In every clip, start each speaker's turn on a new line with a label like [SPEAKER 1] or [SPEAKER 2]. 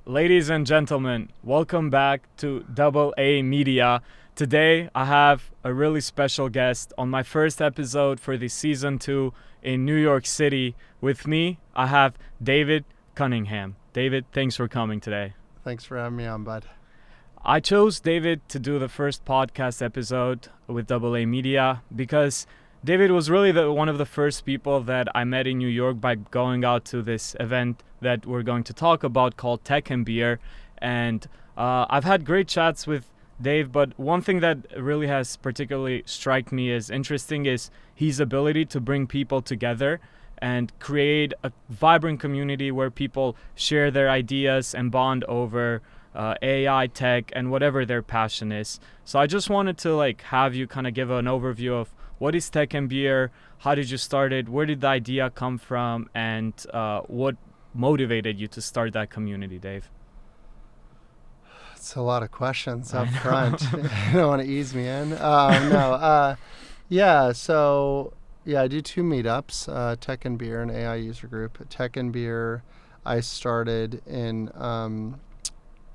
[SPEAKER 1] Ladies and gentlemen, welcome back to Double A Media. Today I have a really special guest on my first episode for the season 2 in New York City. With me, I have David Cunningham. David, thanks for coming today.
[SPEAKER 2] Thanks for having me on, bud.
[SPEAKER 1] I chose David to do the first podcast episode with Double A Media because David was really one of the first people that I met in New York by going out to this event that we're going to talk about called Tech and Beer. And I've had great chats with Dave, but one thing that really has particularly struck me as interesting is his ability to bring people together and create a vibrant community where people share their ideas and bond over AI, tech, and whatever their passion is. So I just wanted to have you kind of give an overview of what is Tech and Beer, how did you start it, where did the idea come from, and what motivated you to start that community, Dave?
[SPEAKER 2] It's a lot of questions up
[SPEAKER 1] I
[SPEAKER 2] front. You don't want to ease me in. I do 2 meetups, Tech and Beer and AI user group. Tech and Beer I started in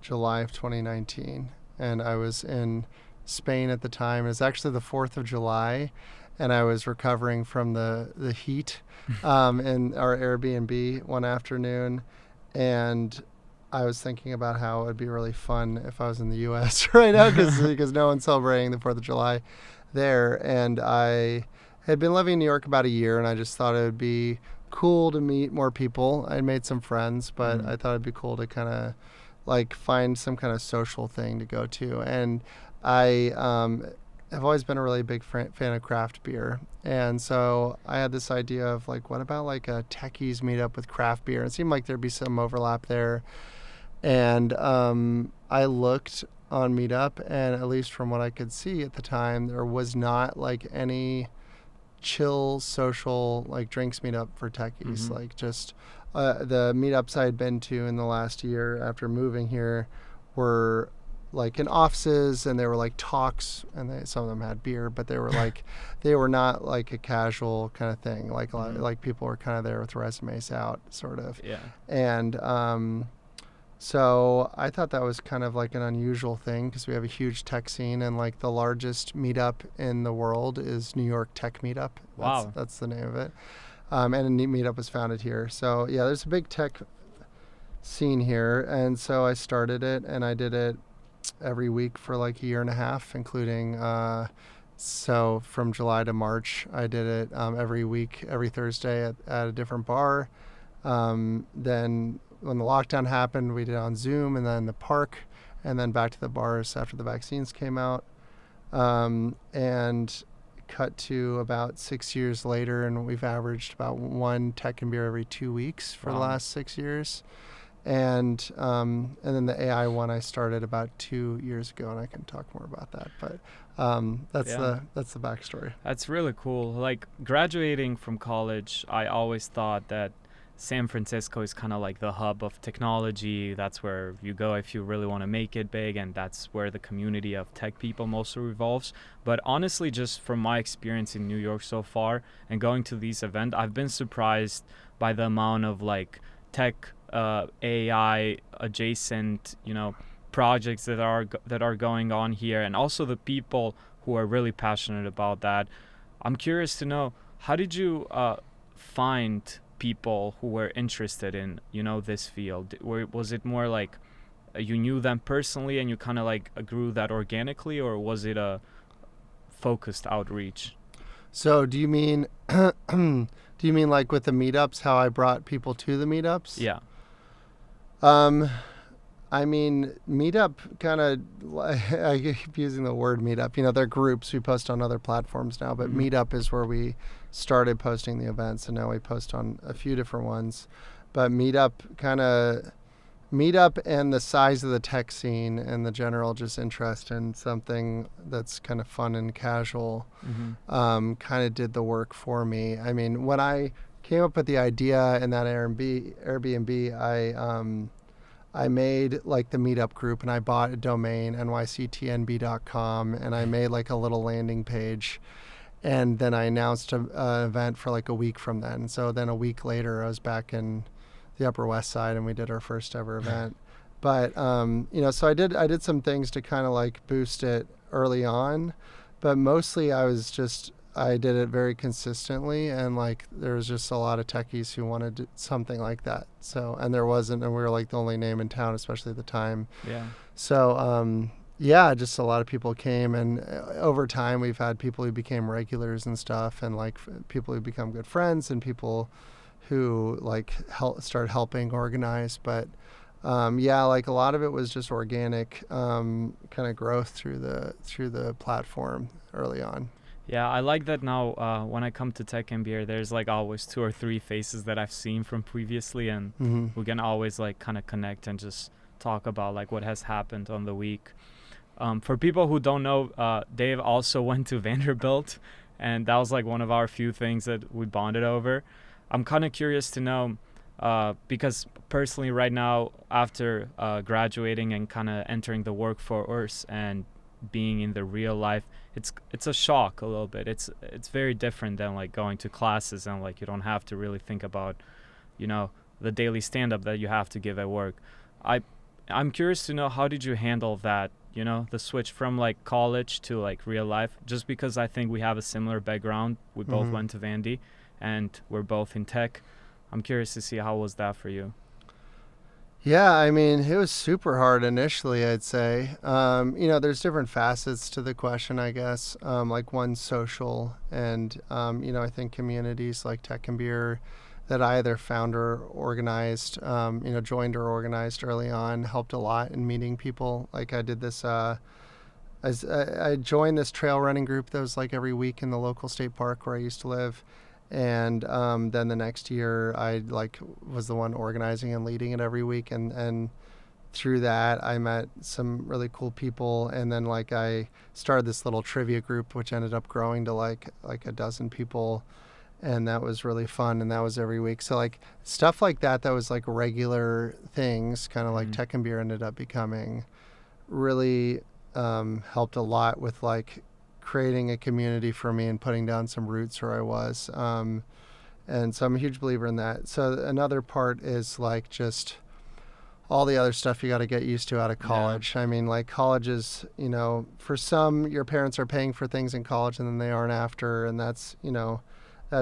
[SPEAKER 2] July of 2019, and I was in Spain at the time. It was actually the 4th of July, and I was recovering from the heat in our Airbnb one afternoon, and I was thinking about how it would be really fun if I was in the U.S. right now because no one's celebrating the 4th of July there. And I had been living in New York about a year, and I just thought it would be cool to meet more people. I made some friends, but I thought it'd be cool to kind of find some kind of social thing to go to. And I have always been a really big fan of craft beer. And so I had this idea of what about a techies meetup with craft beer? It seemed like there'd be some overlap there. And I looked on Meetup, and at least from what I could see at the time, there was not any chill social drinks meetup for techies. The meetups I had been to in the last year after moving here were in offices, and they were talks, and some of them had beer, but they were they were not a casual kind of thing. People were kind of there with resumes out, sort of.
[SPEAKER 1] Yeah.
[SPEAKER 2] And so I thought that was kind of an unusual thing because we have a huge tech scene, and the largest meetup in the world is New York Tech Meetup.
[SPEAKER 1] Wow.
[SPEAKER 2] That's the name of it. And a neat meetup was founded here. So yeah, there's a big tech scene here, and so I started it, and I did it every week for a year and a half, including so from July to March I did it every week, every Thursday at a different bar. Then when the lockdown happened, we did it on Zoom, and then the park, and then back to the bars after the vaccines came out. And cut to about 6 years later, and we've averaged about 1 tech and beer every 2 weeks for the last 6 years. And then the AI one I started about 2 years ago, and I can talk more about that. But that's the backstory.
[SPEAKER 1] That's really cool. Graduating from college, I always thought that San Francisco is kind of the hub of technology. That's where you go if you really want to make it big, and that's where the community of tech people mostly revolves. But honestly, just from my experience in New York so far and going to these events, I've been surprised by the amount of tech, AI adjacent, projects that are going on here, and also the people who are really passionate about that. I'm curious to know, how did you find people who were interested in this field? Was it more you knew them personally and you kind of grew that organically, or was it a focused outreach?
[SPEAKER 2] So do you mean with the meetups, how I brought people to the meetups?
[SPEAKER 1] Yeah.
[SPEAKER 2] I mean, meetup kind of, I keep using the word meetup. They're groups. We post on other platforms now, but meetup is where we started posting the events, and now we post on a few different ones. But meetup and the size of the tech scene and the general just interest in something that's kind of fun and casual kind of did the work for me. I mean, when I came up with the idea in that Airbnb, I made like the meetup group, and I bought a domain, nyctnb.com, and I made like a little landing page, and then I announced a event for like a week from then. So then a week later, I was back in the Upper West Side, and we did our first ever event. But so I did some things to kind of like boost it early on, but mostly I did it very consistently, and like there was just a lot of techies who wanted something like that. So, and there wasn't, and we were like the only name in town, especially at the time.
[SPEAKER 1] Yeah.
[SPEAKER 2] So yeah, just a lot of people came, and over time we've had people who became regulars and stuff, and like people who become good friends, and people who like start helping organize. But yeah, like a lot of it was just organic kind of growth through the platform early on.
[SPEAKER 1] Yeah, I like that now. When I come to Tech and Beer, there's like always two or three faces that I've seen from previously, and
[SPEAKER 2] Mm-hmm.
[SPEAKER 1] we can always like kind of connect and just talk about like what has happened on the week. For people who don't know, Dave also went to Vanderbilt, and that was like one of our few things that we bonded over. I'm kind of curious to know, because personally right now, after graduating and kind of entering the workforce and being in the real life, it's a shock a little bit. It's very different than like going to classes, and like you don't have to really think about, the daily stand-up that you have to give at work. I'm curious to know, how did you handle that, the switch from like college to like real life? Just because I think we have a similar background. We both
[SPEAKER 2] Mm-hmm.
[SPEAKER 1] went to Vandy, and we're both in tech. I'm curious to see, how was that for you?
[SPEAKER 2] Yeah, I mean, it was super hard initially, I'd say. There's different facets to the question, I guess. Like one social, and I think communities like Tech and Beer that I either found or organized, joined or organized early on, helped a lot in meeting people. Like I did this, I joined this trail running group that was like every week in the local state park where I used to live. And then the next year I like was the one organizing and leading it every week, and through that I met some really cool people, and then like I started this little trivia group which ended up growing to like a dozen people, and that was really fun, and that was every week. So like stuff like that was like regular things, kind of like Tech and Beer ended up becoming, really helped a lot with like creating a community for me and putting down some roots where I was. And so I'm a huge believer in that. So another part is like just all the other stuff you got to get used to out of college. I mean, like college is, for some, your parents are paying for things in college and then they aren't after. And that's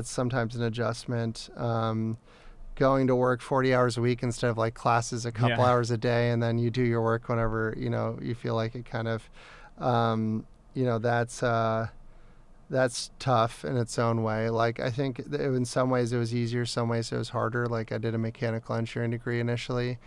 [SPEAKER 2] sometimes an adjustment. Going to work 40 hours a week instead of like classes a couple hours a day, and then you do your work whenever, you feel like it kind of, that's tough in its own way. Like I think in some ways it was easier, some ways it was harder. Like I did a mechanical engineering degree initially,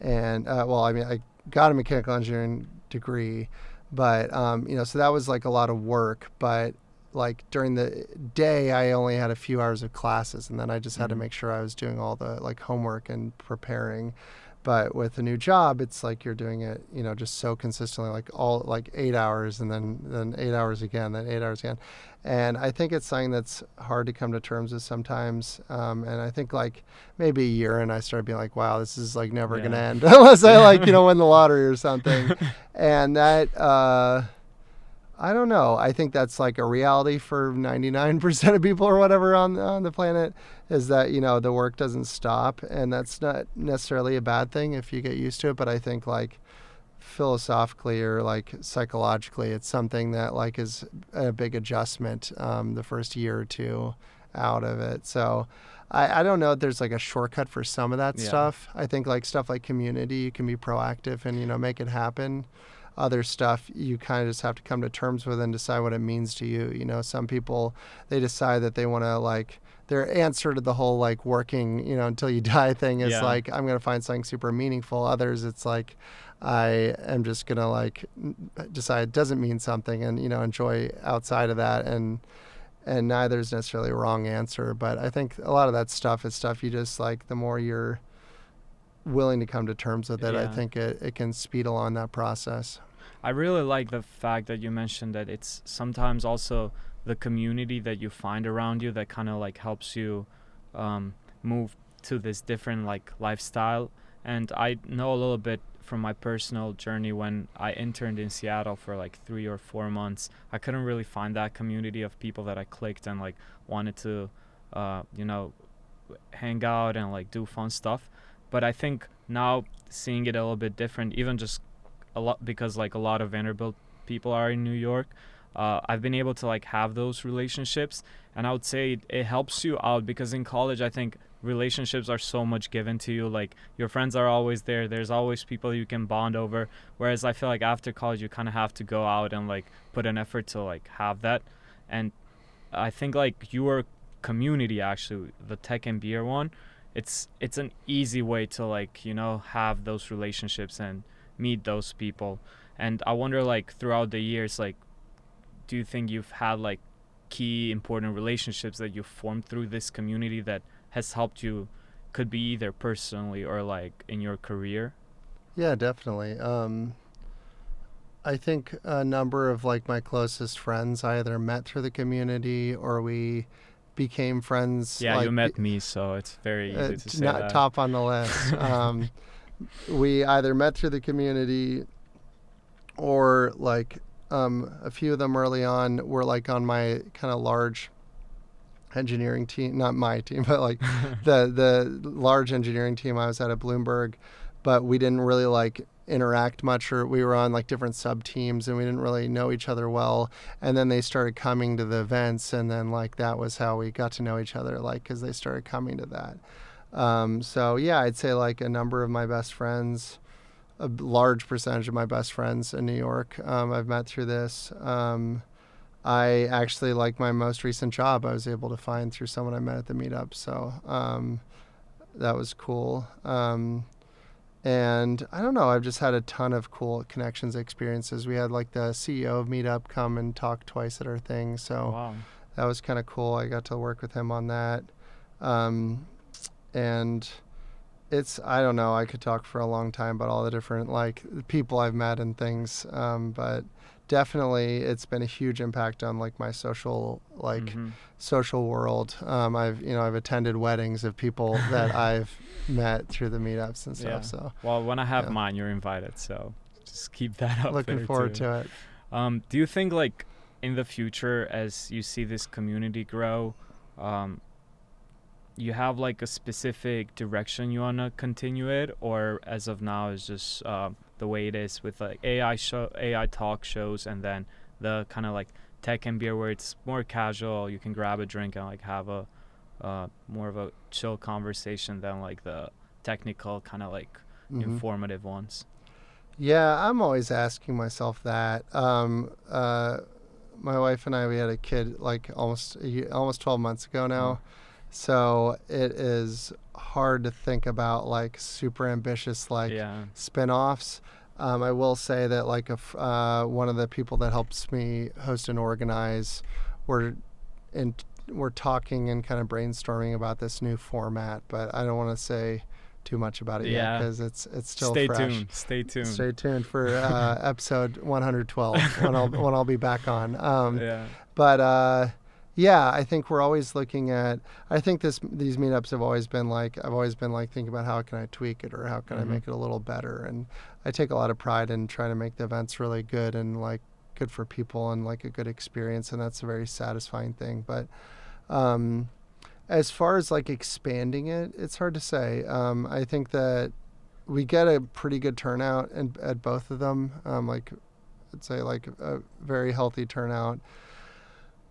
[SPEAKER 2] and I got a mechanical engineering degree, but so that was like a lot of work. But like during the day, I only had a few hours of classes, and then I just had to make sure I was doing all the like homework and preparing. But with a new job, it's like you're doing it, just so consistently, like all like 8 hours, and then 8 hours again, then 8 hours again. And I think it's something that's hard to come to terms with sometimes. And I think like maybe a year in, I started being like, wow, this is like never going to end unless I like, win the lottery or something. And that, I don't know. I think that's like a reality for 99% of people or whatever on the planet, is that, the work doesn't stop, and that's not necessarily a bad thing if you get used to it. But I think like philosophically or like psychologically, it's something that like is a big adjustment the first year or two out of it. So I don't know if there's like a shortcut for some of that stuff. I think like stuff like community, you can be proactive and, make it happen. Other stuff you kind of just have to come to terms with and decide what it means to you. Some people, they decide that they want to like, their answer to the whole like working, until you die thing is like, I'm going to find something super meaningful. Others, it's like, I am just going to like decide it doesn't mean something and, enjoy outside of that. And neither is necessarily a wrong answer. But I think a lot of that stuff is stuff you just like, the more you're willing to come to terms with it, I think it can speed along that process.
[SPEAKER 1] I really like the fact that you mentioned that it's sometimes also the community that you find around you that kind of like helps you move to this different like lifestyle. And I know a little bit from my personal journey when I interned in Seattle for like 3 or 4 months. I couldn't really find that community of people that I clicked and like wanted to, you know, hang out and like do fun stuff. But I think now seeing it a little bit different, even just a lot because like a lot of Vanderbilt people are in New York. I've been able to like have those relationships, and I would say it helps you out because in college I think relationships are so much given to you. Like your friends are always there. There's always people you can bond over. Whereas I feel like after college you kind of have to go out and like put an effort to like have that. And I think like your community actually, the tech and beer one, it's an easy way to like, you know, have those relationships and meet those people. And I wonder like throughout the years, like, do you think you've had like key important relationships that you've formed through this community that has helped you, could be either personally or like in your career?
[SPEAKER 2] Yeah, definitely. I think a number of like my closest friends I either met through the community or we became friends.
[SPEAKER 1] Yeah,
[SPEAKER 2] like
[SPEAKER 1] you met me, so it's very easy to say
[SPEAKER 2] not
[SPEAKER 1] that.
[SPEAKER 2] top on the list. We either met through the community or like a few of them early on were like on my kind of large engineering team, not my team, but like the large engineering team I was at Bloomberg, but we didn't really like interact much, or we were on like different sub teams and we didn't really know each other well. And then they started coming to the events, and then like that was how we got to know each other, like because they started coming to that. So yeah, I'd say like a number of my best friends, a large percentage of my best friends in New York, I've met through this. I actually, like my most recent job, I was able to find through someone I met at the meetup. So that was cool. And I don't know, I've just had a ton of cool connections experiences. We had like the CEO of Meetup come and talk twice at our thing. So
[SPEAKER 1] Wow.
[SPEAKER 2] that was kind of cool. I got to work with him on that. And I don't know, I could talk for a long time about all the different like people I've met and things. But definitely it's been a huge impact on like my social social world. I've attended weddings of people that I've met through the meetups and stuff.
[SPEAKER 1] Yeah.
[SPEAKER 2] So
[SPEAKER 1] Well, when I have
[SPEAKER 2] yeah.
[SPEAKER 1] mine, you're invited. So just keep that up.
[SPEAKER 2] Looking
[SPEAKER 1] there
[SPEAKER 2] forward
[SPEAKER 1] too.
[SPEAKER 2] to it.
[SPEAKER 1] Do you think like in the future, as you see this community grow, you have like a specific direction you wanna continue it, or as of now is just the way it is with like AI talk shows, and then the kind of like tech and beer where it's more casual, you can grab a drink and like have a more of a chill conversation than like the technical kind of like informative ones.
[SPEAKER 2] Yeah, I'm always asking myself that. My wife and I, we had a kid like almost 12 months ago now. So it is hard to think about like super ambitious like spin-offs. I will say that like one of the people that helps me host and organize, we're talking and kind of brainstorming about this new format, but I don't want to say too much about it yet because it's still fresh.
[SPEAKER 1] Stay tuned
[SPEAKER 2] Stay tuned for episode 112 when I'll be back on. But yeah, I think we're always looking at. I think these meetups have always been like I've always been like thinking about how can I tweak it or how can I make it a little better. And I take a lot of pride in trying to make the events really good and like good for people and like a good experience, and that's a very satisfying thing. But as far as like expanding it, it's hard to say. I think that we get a pretty good turnout at both of them. Like I'd say like a very healthy turnout.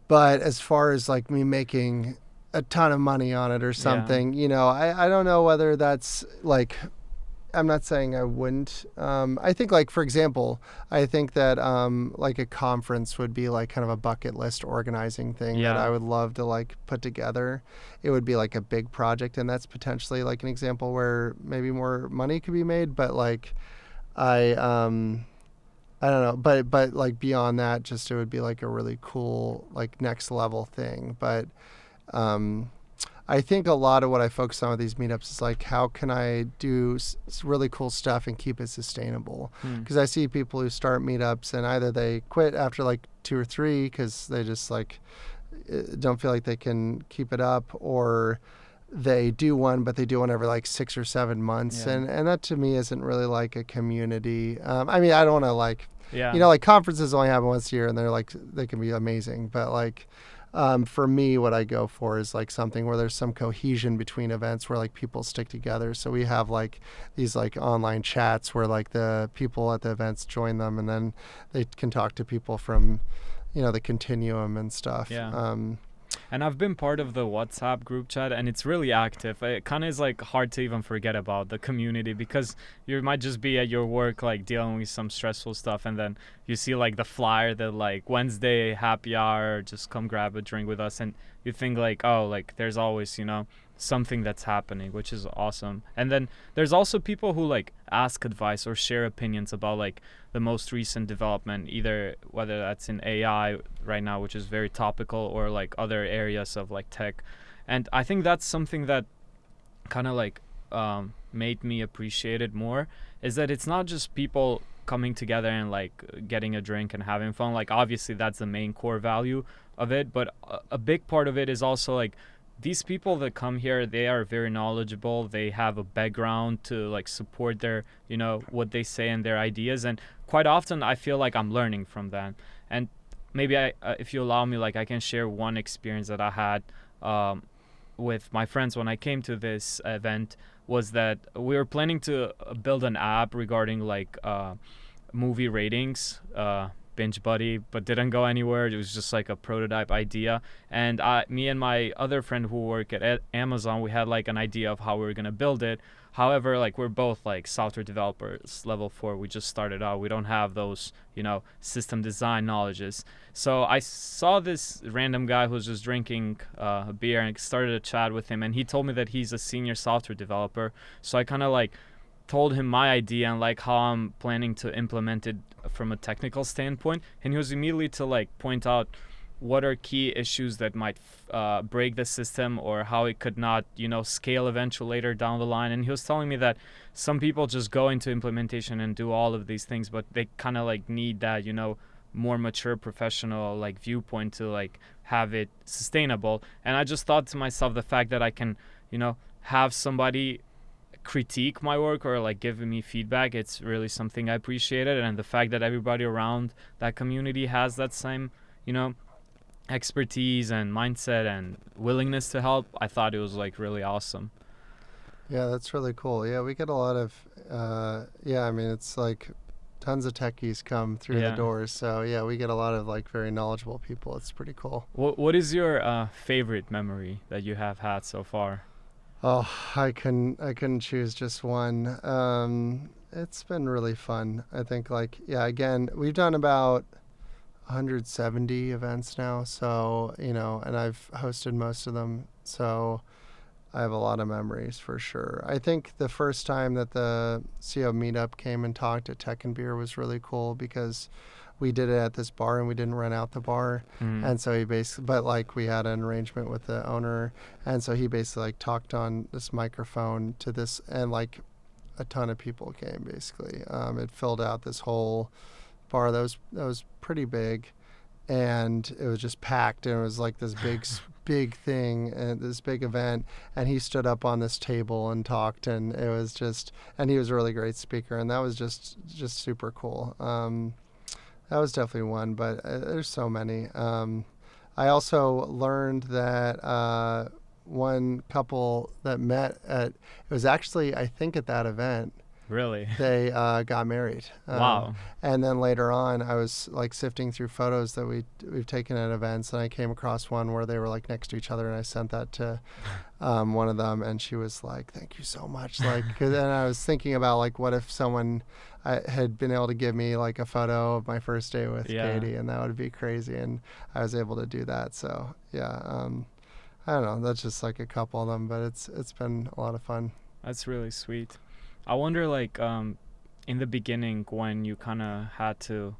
[SPEAKER 2] But as far as like me making a ton of money on it or something, I don't know whether that's like, I'm not saying I wouldn't. I think like, for example, I think that like a conference would be like kind of a bucket list organizing thing that I would love to like put together. It would be like a big project, and that's potentially like an example where maybe more money could be made. But like I don't know, but like beyond that, just it would be like a really cool like next level thing. But I think a lot of what I focus on with these meetups is like how can I do really cool stuff and keep it sustainable? Because I see people who start meetups and either they quit after like 2 or 3 because they just like don't feel like they can keep it up, or they do one, but they do one every like 6 or 7 months,
[SPEAKER 1] Yeah.
[SPEAKER 2] and that to me isn't really like a community. I mean, I don't want to like,
[SPEAKER 1] Yeah.
[SPEAKER 2] like conferences only happen once a year, and they can be amazing, but like. For me, what I go for is like something where there's some cohesion between events where like people stick together. So we have like these like online chats where like the people at the events join them, and then they can talk to people from, the continuum and stuff.
[SPEAKER 1] Yeah. And I've been part of the WhatsApp group chat, and it's really active. It kind of is like hard to even forget about the community, because you might just be at your work like dealing with some stressful stuff, and then you see like the flyer that like Wednesday happy hour, just come grab a drink with us, and you think like, oh, like there's always something that's happening, which is awesome. And then there's also people who like ask advice or share opinions about like the most recent development, either whether that's in AI right now, which is very topical, or like other areas of like tech. And I think that's something that kind of like made me appreciate it more, is that it's not just people coming together and like getting a drink and having fun. Like obviously that's the main core value of it, but a big part of it is also like these people that come here, they are very knowledgeable. They have a background to like support their, what they say and their ideas. And quite often I feel like I'm learning from them. And maybe if you allow me, like I can share one experience that I had with my friends when I came to this event, was that we were planning to build an app regarding like movie ratings, Binge Buddy, but didn't go anywhere. It was just like a prototype idea. And me and my other friend who work at Amazon, we had like an idea of how we were going to build it. However, like we're both like software developers level 4. We just started out. We don't have those, system design knowledges. So I saw this random guy who was just drinking a beer, and started a chat with him. And he told me that he's a senior software developer. So I kind of like told him my idea and like how I'm planning to implement it from a technical standpoint, and he was immediately to like point out what are key issues that might break the system, or how it could not scale eventually later down the line. And he was telling me that some people just go into implementation and do all of these things, but they kind of like need that more mature professional like viewpoint to like have it sustainable. And I just thought to myself, the fact that I can have somebody critique my work or like give me feedback, it's really something I appreciated. And the fact that everybody around that community has that same expertise and mindset and willingness to help, I thought it was like really awesome.
[SPEAKER 2] Yeah, that's really cool. Yeah, we get a lot of I mean, it's like tons of techies come through the doors, so yeah, we get a lot of like very knowledgeable people. It's pretty cool.
[SPEAKER 1] What is your favorite memory that you have had so far?
[SPEAKER 2] Oh, I couldn't choose just one. It's been really fun. I think again, we've done about 170 events now, so and I've hosted most of them, so I have a lot of memories for sure. I think the first time that the CO meetup came and talked at Tech and Beer was really cool, because we did it at this bar and we didn't rent out the bar. And so he basically, but like we had an arrangement with the owner, and so he basically like talked on this microphone to this, and like a ton of people came basically. It filled out this whole bar that was pretty big, and it was just packed, and it was like this big thing and this big event, and he stood up on this table and talked, and it was just, and he was a really great speaker, and that was just super cool. That was definitely one, but there's so many. I also learned that one couple that met it was actually, I think, at that event.
[SPEAKER 1] Really?
[SPEAKER 2] They got married.
[SPEAKER 1] Wow.
[SPEAKER 2] And then later on, I was like sifting through photos that we've taken at events, and I came across one where they were like next to each other, and I sent that to one of them, and she was like, "Thank you so much." Like, and I was thinking about like, what if someone had been able to give me like a photo of my first day with Katie, and that would be crazy, and I was able to do that. So yeah, I don't know. That's just like a couple of them, but it's been a lot of fun.
[SPEAKER 1] That's really sweet. I wonder, like, in the beginning, when you kind of had to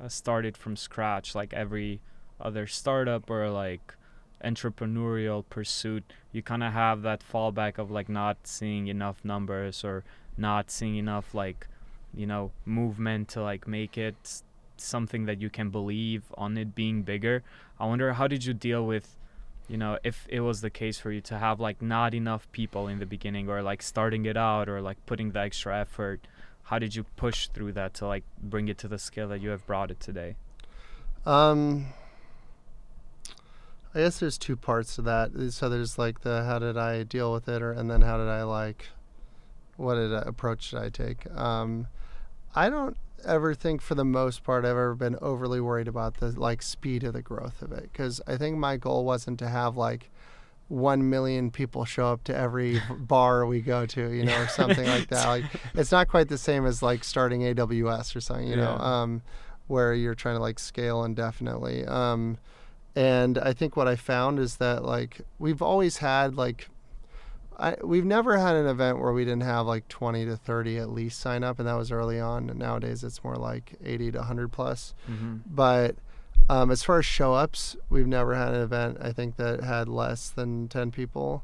[SPEAKER 1] start it from scratch, like every other startup or like entrepreneurial pursuit, you kind of have that fallback of like not seeing enough numbers, or not seeing enough like movement to like make it something that you can believe on it being bigger. I wonder, how did you deal with if it was the case for you to have like not enough people in the beginning, or like starting it out, or like putting the extra effort, how did you push through that to like bring it to the scale that you have brought it today?
[SPEAKER 2] Um, I guess there's two parts to that. So there's like the how did I deal with it, and then how did I like approach did I take? I don't ever think for the most part I've ever been overly worried about the like speed of the growth of it, because I think my goal wasn't to have like 1 million people show up to every bar we go to, or something like that. Like it's not quite the same as like starting AWS or something, where you're trying to like scale indefinitely. And I think what I found is that like we've always had like we've never had an event where we didn't have like 20 to 30 at least sign up, and that was early on. And nowadays it's more like 80 to 100 plus.
[SPEAKER 1] Mm-hmm.
[SPEAKER 2] But as far as show ups, we've never had an event I think that had less than 10 people.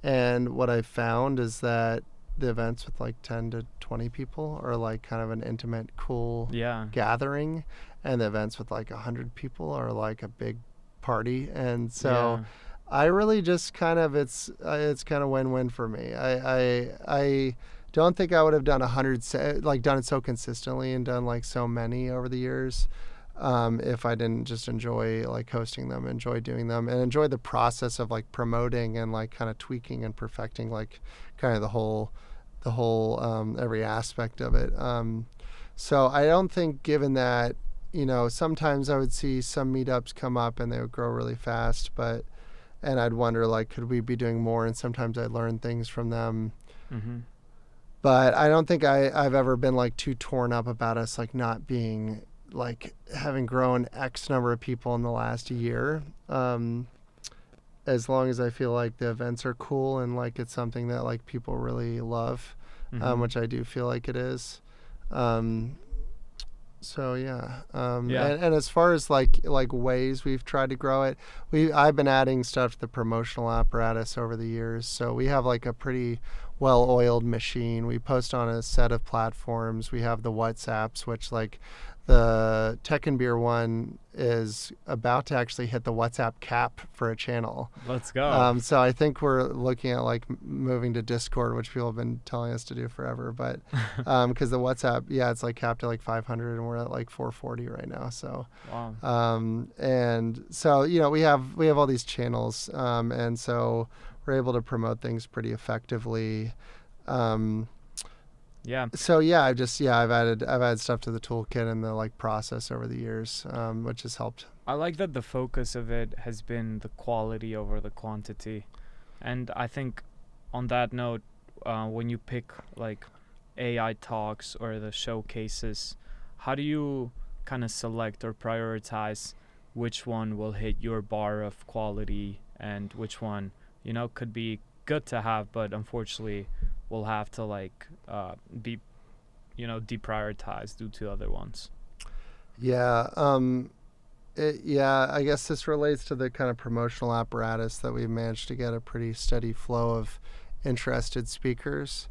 [SPEAKER 2] And what I found is that the events with like 10 to 20 people are like kind of an intimate, cool gathering, and the events with like 100 people are like a big party. And so I really just kind of it's kind of win-win for me. I don't think I would have done done it so consistently and done like so many over the years if I didn't just enjoy like hosting them, enjoy doing them, and enjoy the process of like promoting and like kind of tweaking and perfecting like kind of the whole every aspect of it. So I don't think, given that, sometimes I would see some meetups come up and they would grow really fast, and I'd wonder like, could we be doing more? And sometimes I'd learn things from them.
[SPEAKER 1] Mm-hmm.
[SPEAKER 2] But I don't think I've ever been like too torn up about us like not being like having grown X number of people in the last year. As long as I feel like the events are cool and like it's something that like people really love, which I do feel like it is. So yeah. And as far as like ways we've tried to grow it, I've been adding stuff to the promotional apparatus over the years. So we have like a pretty well-oiled machine. We post on a set of platforms. We have the WhatsApps, which like the Tech and Beer one is about to actually hit the WhatsApp cap for a channel.
[SPEAKER 1] Let's go.
[SPEAKER 2] So I think we're looking at like moving to Discord, which people have been telling us to do forever. But because the WhatsApp, it's like capped at like 500, and we're at like 440 right now. So
[SPEAKER 1] wow.
[SPEAKER 2] And so we have all these channels, and so we're able to promote things pretty effectively. So I've added stuff to the toolkit and the like process over the years, which has helped.
[SPEAKER 1] I like that the focus of it has been the quality over the quantity, and I think on that note, when you pick like AI talks or the showcases, how do you kind of select or prioritize which one will hit your bar of quality and which one could be good to have, but unfortunately will have to like be deprioritized due to other ones?
[SPEAKER 2] I guess this relates to the kind of promotional apparatus that we've managed to get a pretty steady flow of interested speakers,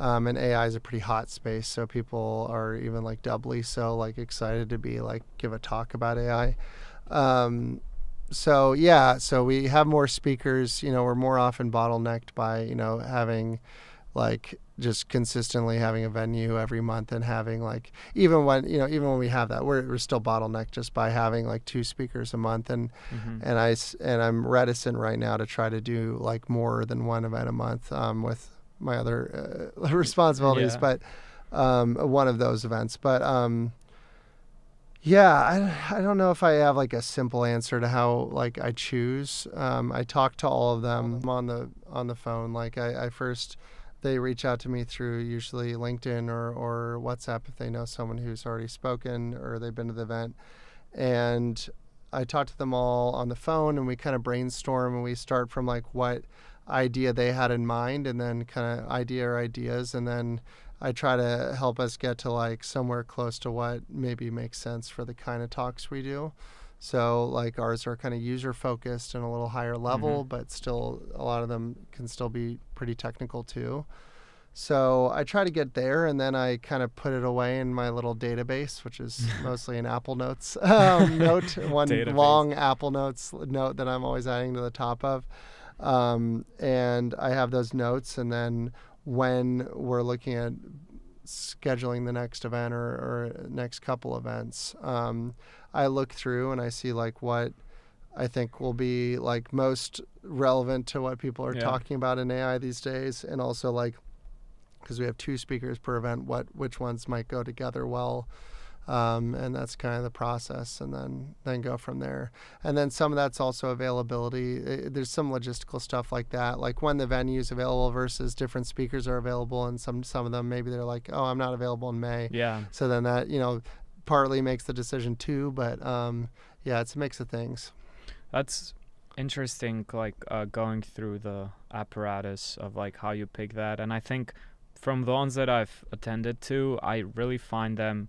[SPEAKER 2] and AI is a pretty hot space, so people are even like doubly so like excited to be like give a talk about AI. So we have more speakers. We're more often bottlenecked by having like just consistently having a venue every month, and having like even when we have that, we're still bottlenecked just by having like 2 speakers a month, and I'm reticent right now to try to do like more than 1 event a month with my other responsibilities, but one of those events. But I don't know if I have like a simple answer to how like I choose. I talk to all of them on the phone. Like I first, they reach out to me through usually LinkedIn or WhatsApp if they know someone who's already spoken or they've been to the event. And I talk to them all on the phone, and we kind of brainstorm, and we start from like what idea they had in mind, and then kind of ideas, and then I try to help us get to like somewhere close to what maybe makes sense for the kind of talks we do. So like ours are kind of user focused and a little higher level, but still a lot of them can still be pretty technical too. So I try to get there, and then I kind of put it away in my little database, which is mostly an Apple Notes note, one
[SPEAKER 1] Database.
[SPEAKER 2] long Apple Notes note that I'm always adding to the top of. And I have those notes, and then when we're looking at scheduling the next event or next couple events, I look through and I see like what I think will be like most relevant to what people are
[SPEAKER 1] Yeah.
[SPEAKER 2] talking about in AI these days, and also like because we have two speakers per event, which ones might go together well, and that's kind of the process, and then go from there. And then some of that's also availability. There's some logistical stuff like that, like when the venue's available versus different speakers are available, and some of them maybe they're like, oh, I'm not available in May,
[SPEAKER 1] Yeah.
[SPEAKER 2] so then that partly makes the decision too. But yeah, it's a mix of things.
[SPEAKER 1] That's interesting, like going through the apparatus of like how you pick that. And I think from the ones that I've attended to, I really find them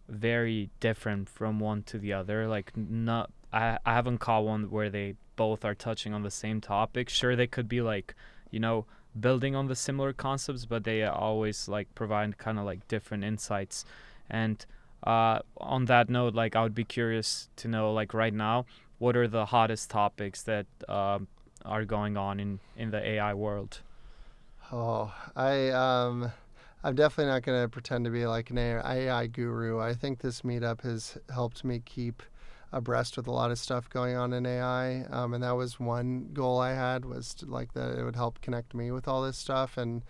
[SPEAKER 1] very different from one to the other. Like not I haven't caught one where they both are touching on the same topic. Sure, they could be like, you know, building on the similar concepts, but they always like provide kind of like different insights. And on that note, like I would be curious to know, like right now, what are the hottest topics that are going on in the AI world?
[SPEAKER 2] Oh, I'm definitely not going to pretend to be like an AI guru. I think this meetup has helped me keep abreast with a lot of stuff going on in AI, and that was one goal I had, was to, like, that it would help connect me with all this stuff and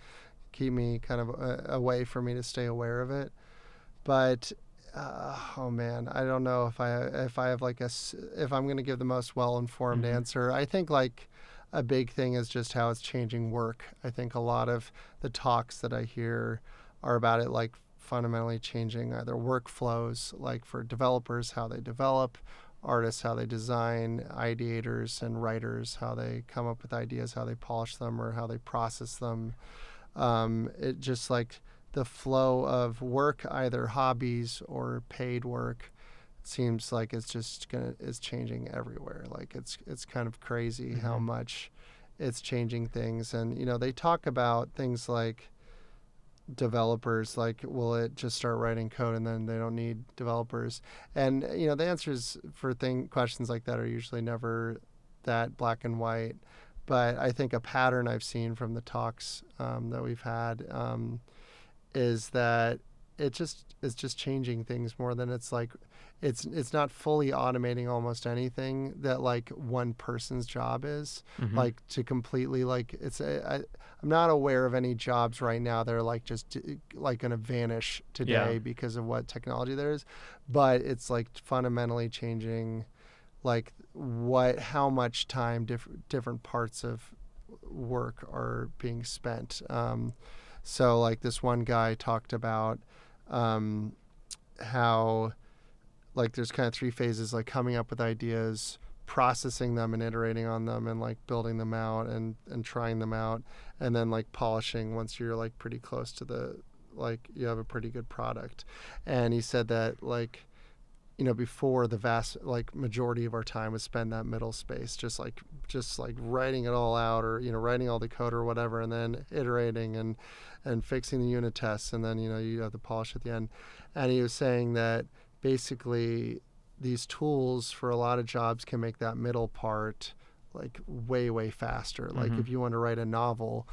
[SPEAKER 2] keep me kind of a way for me to stay aware of it. But oh man, I don't know if I have like if I'm going to give the most well-informed
[SPEAKER 1] Mm-hmm.
[SPEAKER 2] answer. I think like a big thing is just how it's changing work. I think a lot of the talks that I hear are about it like fundamentally changing either workflows, like for developers how they develop, artists how they design, ideators and writers how they come up with ideas, how they polish them or how they process them. It just like the flow of work, either hobbies or paid work, seems like it's changing everywhere. Like it's kind of crazy how
[SPEAKER 1] Mm-hmm.
[SPEAKER 2] much it's changing things. And they talk about things like developers, like will it just start writing code and then they don't need developers? And the answers for questions like that are usually never that black and white. But I think a pattern I've seen from the talks that we've had, is that it's just changing things more than it's like it's not fully automating almost anything that like one person's job is,
[SPEAKER 1] Mm-hmm.
[SPEAKER 2] like to completely like I'm not aware of any jobs right now that are like just like going to vanish
[SPEAKER 1] Yeah.
[SPEAKER 2] today because of what technology there is, but it's like fundamentally changing like what how much time different parts of work are being spent. So like this one guy talked about um, how like there's kind of three phases, like coming up with ideas, processing them and iterating on them and like building them out and trying them out, and then like polishing once you're like pretty close to the like you have a pretty good product. And he said that like before, the vast like majority of our time was spent in that middle space, just like writing it all out, or writing all the code or whatever, and then iterating and fixing the unit tests, and then you have the polish at the end. And he was saying that basically these tools for a lot of jobs can make that middle part like way faster. Like
[SPEAKER 1] Mm-hmm.
[SPEAKER 2] if you want to write a novel,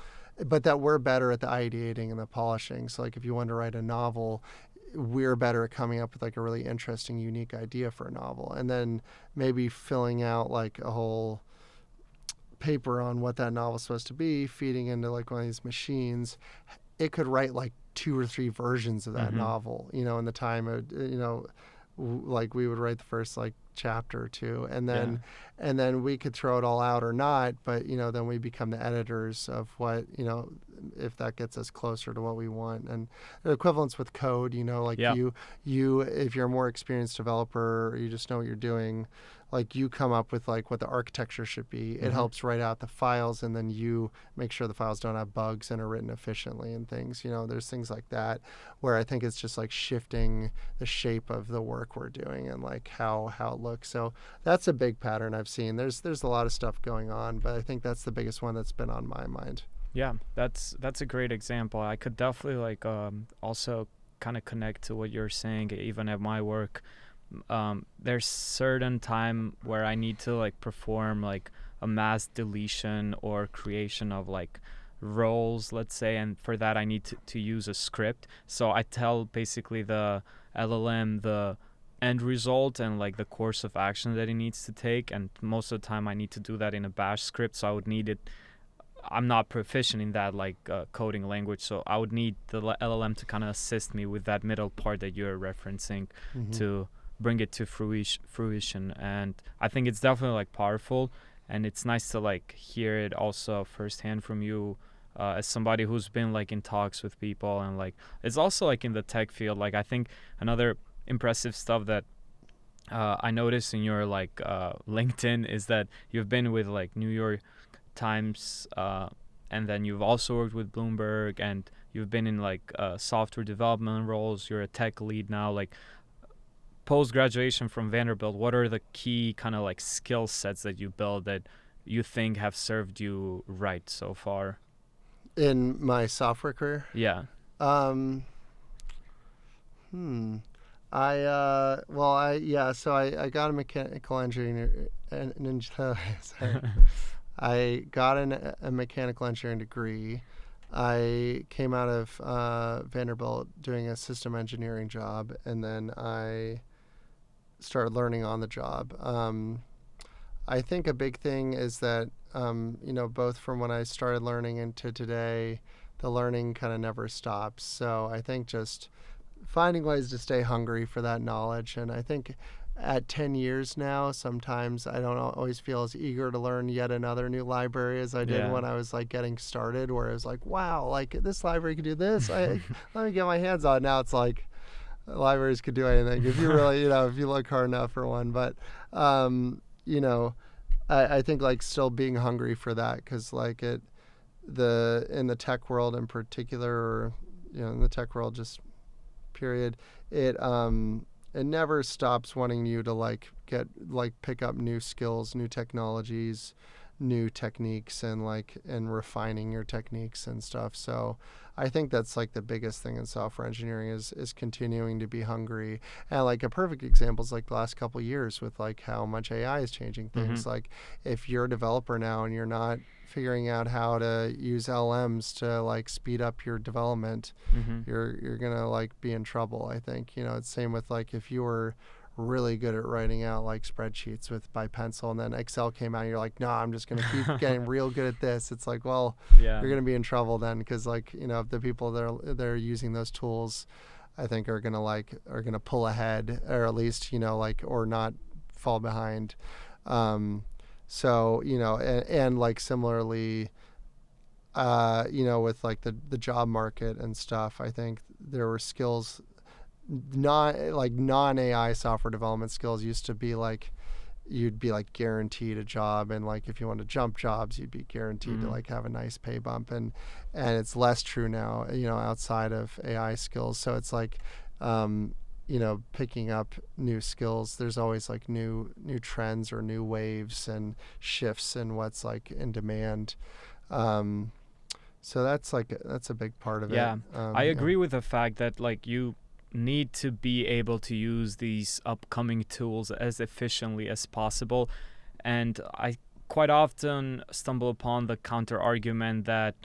[SPEAKER 2] but that we're better at the ideating and the polishing. So like if you want to write a novel, we're better at coming up with like a really interesting, unique idea for a novel, and then maybe filling out like a whole paper on what that novel's supposed to be, feeding into like one of these machines. It could write like two or three versions of that
[SPEAKER 1] Mm-hmm.
[SPEAKER 2] novel, in the time of, like we would write the first like chapter or two, and
[SPEAKER 1] Yeah.
[SPEAKER 2] then we could throw it all out or not, but then we become the editors of what, if that gets us closer to what we want. And the equivalence with code, like
[SPEAKER 1] Yeah.
[SPEAKER 2] you if you're a more experienced developer, or you just know what you're doing, like you come up with like what the architecture should be. It
[SPEAKER 1] Mm-hmm.
[SPEAKER 2] helps write out the files, and then you make sure the files don't have bugs and are written efficiently and things. There's things like that where I think it's just like shifting the shape of the work we're doing and like how it looks. So that's a big pattern I've seen. There's a lot of stuff going on, but I think that's the biggest one that's been on my mind.
[SPEAKER 1] Yeah, that's a great example. I could definitely like also kind of connect to what you're saying even at my work. There's certain time where I need to like perform like a mass deletion or creation of like roles, let's say, and for that I need to use a script. So I tell basically the LLM the end result and like the course of action that it needs to take, and most of the time I need to do that in a bash script, so I would need it. I'm not proficient in that like coding language, so I would need the LLM to kind of assist me with that middle part that you're referencing
[SPEAKER 2] Mm-hmm.
[SPEAKER 1] to bring it to fruition. And I think it's definitely like powerful, and it's nice to like hear it also firsthand from you, as somebody who's been like in talks with people, and like it's also like in the tech field. Like I think another impressive stuff that I noticed in your like LinkedIn is that you've been with like New York Times, and then you've also worked with Bloomberg, and you've been in like software development roles. You're a tech lead now. Like post graduation from Vanderbilt, what are the key kind of like skill sets that you build that you think have served you right so far?
[SPEAKER 2] In my software career,
[SPEAKER 1] Yeah.
[SPEAKER 2] um, hmm. So I got a mechanical engineering, sorry. I got a mechanical engineering degree. I came out of Vanderbilt doing a system engineering job, and then I started learning on the job. I think a big thing is that, both from when I started learning into today, the learning kind of never stops. So I think just finding ways to stay hungry for that knowledge. And I think at 10 years now, sometimes I don't always feel as eager to learn yet another new library as I did
[SPEAKER 1] Yeah.
[SPEAKER 2] when I was like getting started, where it was like, wow, like this library could do this. Let me get my hands on it. Now it's like libraries could do anything if you really, if you look hard enough for one. But, you know, I think like still being hungry for that, because like in the tech world in particular, or in the tech world just period, it never stops wanting you to pick up new skills, new technologies, new techniques, and refining your techniques and stuff. So I think that's like the biggest thing in software engineering is continuing to be hungry. And like a perfect example is like the last couple of years with like how much AI is changing
[SPEAKER 1] Mm-hmm.
[SPEAKER 2] things. Like if you're a developer now and you're not figuring out how to use LMs to like speed up your development,
[SPEAKER 1] Mm-hmm.
[SPEAKER 2] you're gonna like be in trouble. I think it's same with like if you were really good at writing out like spreadsheets with by pencil, and then Excel came out and you're like, no, I'm just going to keep getting real good at this. It's like, well,
[SPEAKER 1] Yeah.
[SPEAKER 2] you're going to be in trouble then, because like the people that are using those tools, I think are going to pull ahead, or at least or not fall behind. um so and like similarly, with like the job market and stuff, I think there were skills, non AI software development skills used to be like you'd be like guaranteed a job, and like if you want to jump jobs you'd be guaranteed to
[SPEAKER 1] Mm-hmm.
[SPEAKER 2] like have a nice pay bump, and it's less true now, outside of AI skills. So it's like, picking up new skills, there's always like new trends or new waves and shifts in what's like in demand. um, so that's a big part of it.
[SPEAKER 1] Yeah, I
[SPEAKER 2] Yeah.
[SPEAKER 1] agree with the fact that like you need to be able to use these upcoming tools as efficiently as possible, and I quite often stumble upon the counter argument that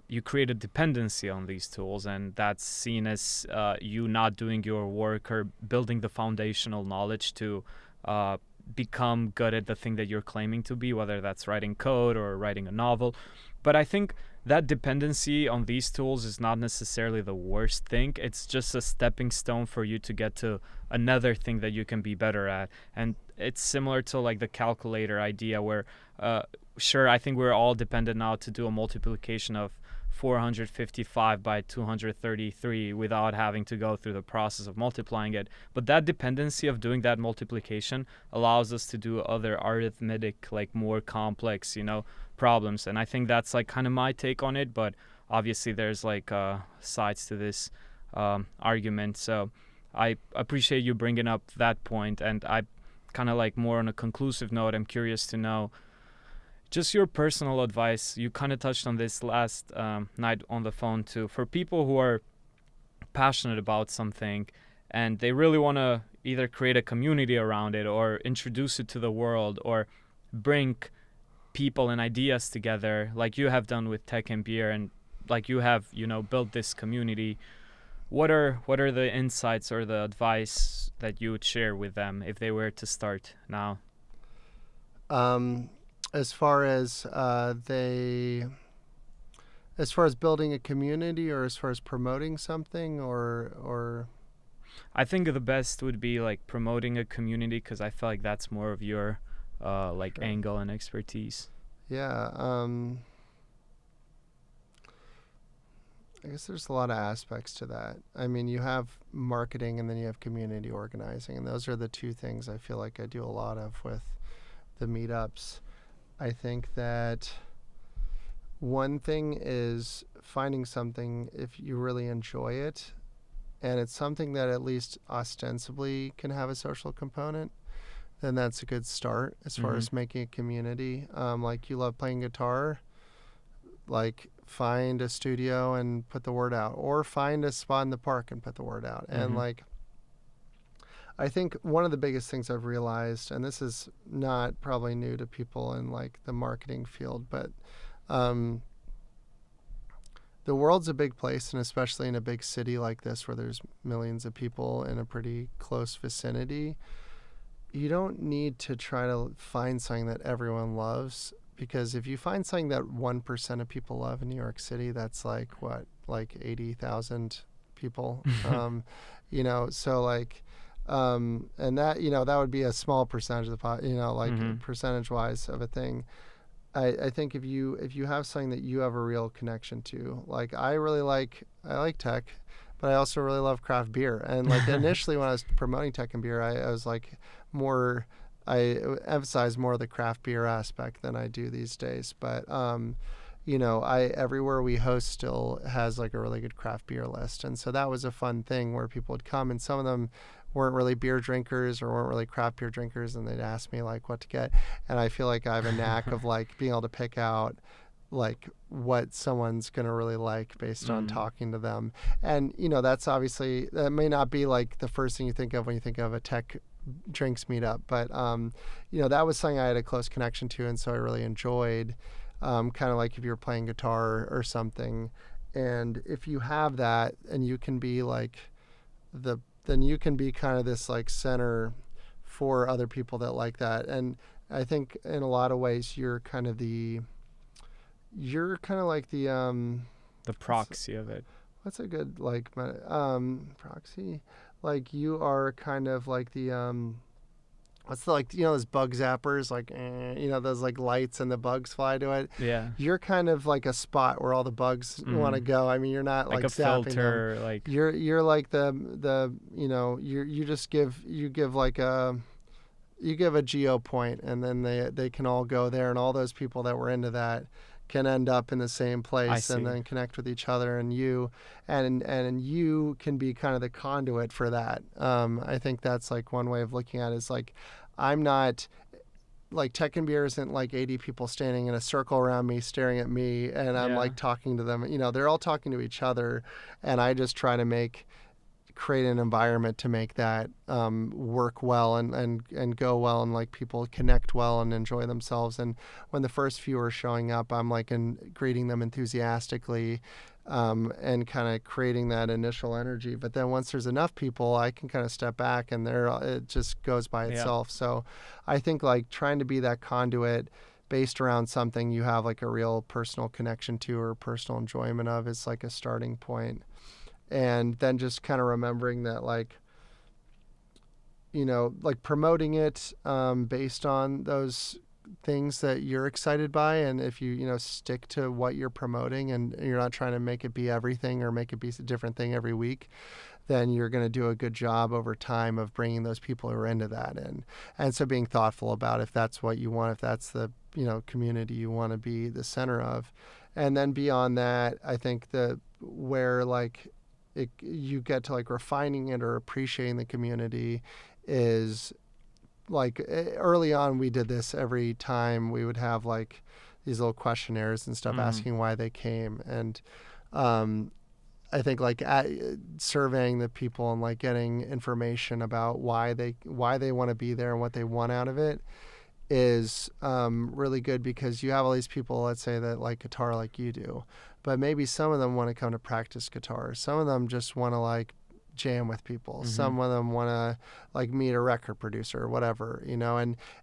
[SPEAKER 1] you create a dependency on these tools, and that's seen as you not doing your work or building the foundational knowledge to uh, become good at the thing that you're claiming to be, whether that's writing code or writing a novel. But I think that dependency on these tools is not necessarily the worst thing. It's just a stepping stone for you to get to another thing that you can be better at. And it's similar to like the calculator idea where, sure, I think we're all dependent now to do a multiplication of 455 by 233 without having to go through the process of multiplying it. But that dependency of doing that multiplication allows us to do other arithmetic, like more complex, problems. And I think that's like kind of my take on it. But obviously, there's like sides to this argument. So I appreciate you bringing up that point. And I kind of like more on a conclusive note, I'm curious to know, Just your personal advice. You kind of touched on this last night on the phone too. For people who are passionate about something and they really want to either create a community around it or introduce it to the world or bring people and ideas together like you have done with Tech and Beer, and like you have, built this community, what are the insights or the advice that you would share with them if they were to start now?
[SPEAKER 2] As far as as far as building a community, or as far as promoting something, or
[SPEAKER 1] I think the best would be like promoting a community, because I feel like that's more of your like
[SPEAKER 2] Sure.
[SPEAKER 1] angle and expertise.
[SPEAKER 2] Yeah. I guess there's a lot of aspects to that. I mean, you have marketing and then you have community organizing, and those are the two things I feel like I do a lot of with the meetups. I think that one thing is finding something if you really enjoy it, and it's something that at least ostensibly can have a social component, then that's a good start as far
[SPEAKER 1] Mm-hmm.
[SPEAKER 2] as making a community. Like you love playing guitar, like find a studio and put the word out, or find a spot in the park and put the word out. And
[SPEAKER 1] Mm-hmm.
[SPEAKER 2] like, I think one of the biggest things I've realized, and this is not probably new to people in like the marketing field, but um, the world's a big place, and especially in a big city like this where there's millions of people in a pretty close vicinity, you don't need to try to find something that everyone loves, because if you find something that 1% of people love in New York City, that's like what, like 80,000 people. So like, and that, that would be a small percentage of the like
[SPEAKER 1] Mm-hmm.
[SPEAKER 2] percentage wise of a thing. I think if you have something that you have a real connection to, like I like tech, but I also really love craft beer. And like initially when I was promoting tech and beer, I was like more, I emphasize more the craft beer aspect than I do these days. But I everywhere we host still has like a really good craft beer list, and so that was a fun thing where people would come, and some of them weren't really beer drinkers or weren't really craft beer drinkers, and they'd ask me like what to get, and I feel like I have a knack of like being able to pick out like what someone's going to really like based on
[SPEAKER 1] Mm.
[SPEAKER 2] talking to them. And that's obviously, that may not be like the first thing you think of when you think of a tech drinks meetup, but that was something I had a close connection to, and so I really enjoyed, kind of like if you're playing guitar or something. And if you have that, and you can be like then you can be kind of this like center for other people that like that. And I think in a lot of ways you're kind of like the
[SPEAKER 1] The
[SPEAKER 2] what's
[SPEAKER 1] proxy of it.
[SPEAKER 2] what's a good like proxy, like you are kind of like the what's the, like, those bug zappers, like those like lights and the bugs fly to it.
[SPEAKER 1] Yeah.
[SPEAKER 2] You're kind of like a spot where all the bugs want to
[SPEAKER 1] Mm.
[SPEAKER 2] go. I mean, you're not
[SPEAKER 1] Like
[SPEAKER 2] like
[SPEAKER 1] a
[SPEAKER 2] zapping them.
[SPEAKER 1] filter, like.
[SPEAKER 2] You're like the you just give like a you give a geo point, and then they can all go there, and all those people that were into that can end up in the same
[SPEAKER 1] I
[SPEAKER 2] place and
[SPEAKER 1] see.
[SPEAKER 2] then connect with each other, and you can be kind of the conduit for that. I think that's like one way of looking at it, is like, I'm not like, Tech and Beer isn't like 80 people standing in a circle around me staring at me and I'm
[SPEAKER 1] Yeah.
[SPEAKER 2] like talking to them. They're all talking to each other, and I just try to create an environment to make that work well, and go well, and like people connect well and enjoy themselves. And when the first few are showing up, I'm like greeting them enthusiastically, and kind of creating that initial energy. But then once there's enough people, I can kind of step back, and it just goes by
[SPEAKER 1] Yeah.
[SPEAKER 2] itself. So I think like trying to be that conduit based around something you have like a real personal connection to or personal enjoyment of is like a starting point. And then just kind of remembering that like like promoting it based on those things that you're excited by. And if you stick to what you're promoting, and you're not trying to make it be everything or make it be a different thing every week, then you're going to do a good job over time of bringing those people who are into that in. And so being thoughtful about if that's what you want, if that's the community you want to be the center of. And then beyond that, I think where like you get to like refining it or appreciating the community is like early on we did this every time. We would have like these little questionnaires and stuff asking why they came. And I think like surveying the people and like getting information about why they want to be there and what they want out of it is really good, because you have all these people, let's say, that like guitar like you do, but maybe some of them want to come to practice guitar. Some of them just want to like jam with people. Some of them want to like meet a record producer or whatever,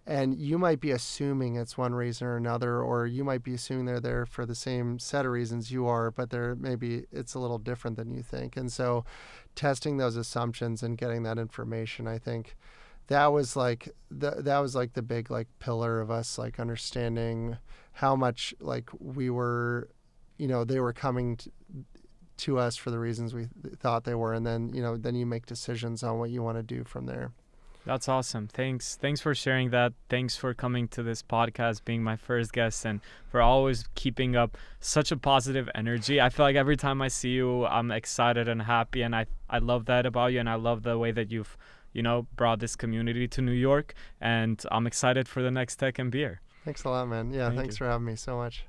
[SPEAKER 2] and you might be assuming it's one reason or another, or you might be assuming they're there for the same set of reasons you are, but maybe it's a little different than you think. And so testing those assumptions and getting that information, I think that was like the big like pillar of us like understanding how much like we were, they were coming to us for the reasons we thought they were, and then then you make decisions on what you want to do from there.
[SPEAKER 1] That's awesome. Thanks for sharing that. Thanks for coming to this podcast, being my first guest, and for always keeping up such a positive energy. I feel like every time I see you, I'm excited and happy, and I love that about you, and I love the way that you've brought this community to New York, and I'm excited for the next Tech and Beer.
[SPEAKER 2] Thanks a lot, man. Yeah, thanks for having me so much.